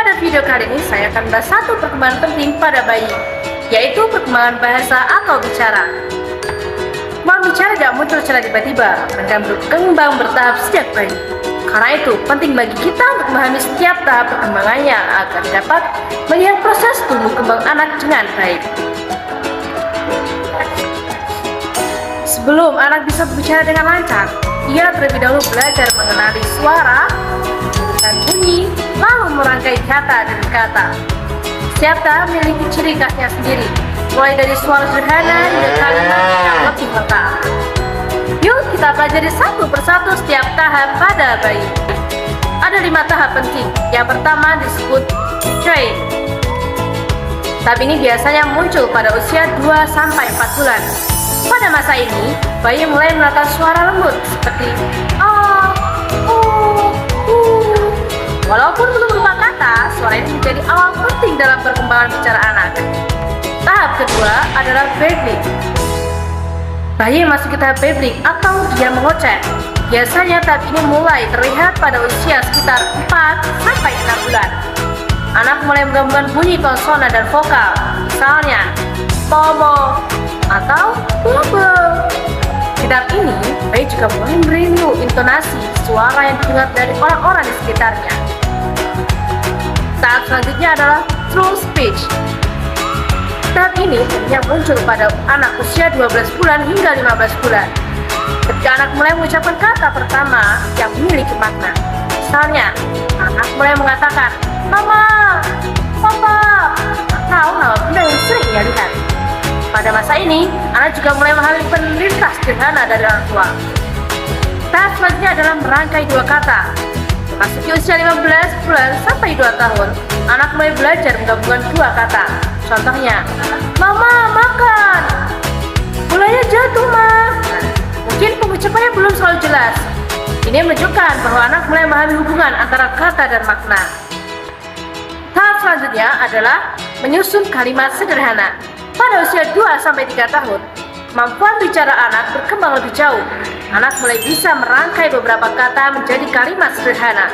Pada video kali ini saya akan bahas satu perkembangan penting pada bayi, yaitu perkembangan bahasa atau bicara. Kemampuan bicara tidak muncul secara tiba-tiba, melainkan berkembang bertahap sejak bayi. Karena itu, penting bagi kita untuk memahami setiap tahap perkembangannya agar dapat melihat proses tumbuh kembang anak dengan baik. Sebelum anak bisa berbicara dengan lancar, ia terlebih dahulu belajar mengenali suara dan bunyi, lalu merangkai kata demi kata. Setiap tahap memiliki ciri khasnya sendiri, mulai dari suara sederhana hingga kalimat yang lebih lengkap. Yuk kita pelajari satu persatu setiap tahap pada bayi. Ada 5 tahap penting. Yang pertama disebut train. Tahap ini biasanya muncul pada usia 2-4 bulan. Pada masa ini, bayi mulai mengeluarkan suara lembut seperti a, u, u. Walaupun belum berupa kata, suara ini menjadi awal penting dalam perkembangan bicara anak. Tahap kedua adalah babbling. Bayi memasuki tahap babbling atau dia mengoceh. Biasanya tahap ini mulai terlihat pada usia sekitar 4-6 bulan. Anak mulai menggabungkan bunyi konsonan dan vokal, misalnya pomo atau bobo. Di tahap ini, bayi juga mulai meniru intonasi suara yang didengar dari orang-orang di sekitarnya. Tahap selanjutnya adalah true speech. Tahap ini yang muncul pada anak usia 12 bulan hingga 15 bulan. Ketika anak mulai mengucapkan kata pertama yang memiliki makna. Misalnya, anak mulai mengatakan mama, papa, atau nama benda yang sering ia lihat. Pada masa ini, anak juga mulai memahami perintah sederhana dari orang tua. Tahap selanjutnya adalah merangkai 2 kata. Memasuki usia 15 bulan sampai 2 tahun, anak mulai belajar menggabungkan 2 kata. Contohnya, mama makan, gulanya jatuh ma. Mungkin pengucapannya belum selalu jelas. Ini menunjukkan bahwa anak mulai memahami hubungan antara kata dan makna. Tahap selanjutnya adalah menyusun kalimat sederhana. Pada usia 2-3 tahun, kemampuan bicara anak berkembang lebih jauh. Anak mulai bisa merangkai beberapa kata menjadi kalimat sederhana.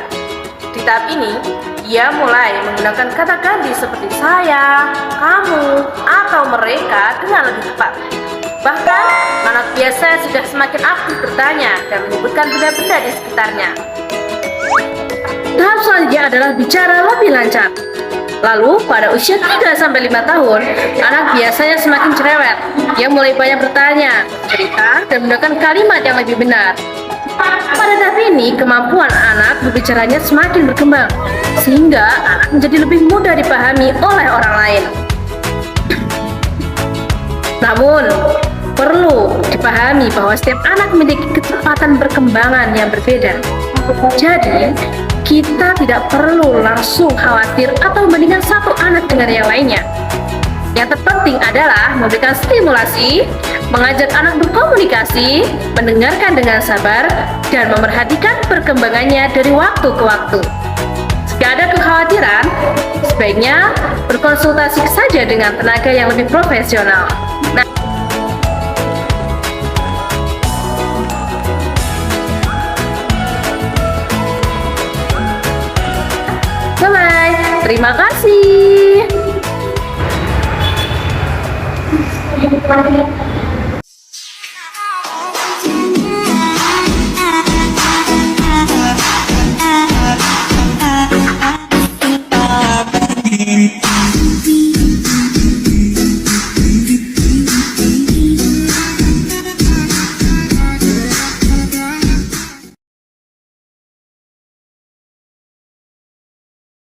Di tahap ini, ia mulai menggunakan kata ganti seperti saya, kamu, atau mereka dengan lebih tepat. Bahkan, anak biasa sudah semakin aktif bertanya dan menyebutkan benda-benda di sekitarnya. Tahap selanjutnya adalah bicara lebih lancar. Lalu, pada usia 3-5 tahun, anak biasanya semakin cerewet. Ia mulai banyak bertanya, cerita, dan menggunakan kalimat yang lebih benar. Pada tahap ini, kemampuan anak berbicaranya semakin berkembang, sehingga anak menjadi lebih mudah dipahami oleh orang lain. Namun, perlu dipahami bahwa setiap anak memiliki kecepatan perkembangan yang berbeda. Jadi, kita tidak perlu langsung khawatir atau membandingkan satu anak dengan yang lainnya. Yang terpenting adalah memberikan stimulasi, mengajak anak berkomunikasi, mendengarkan dengan sabar, dan memerhatikan perkembangannya dari waktu ke waktu. Jika ada kekhawatiran, sebaiknya berkonsultasi saja dengan tenaga yang lebih profesional. Bye-bye. Terima kasih.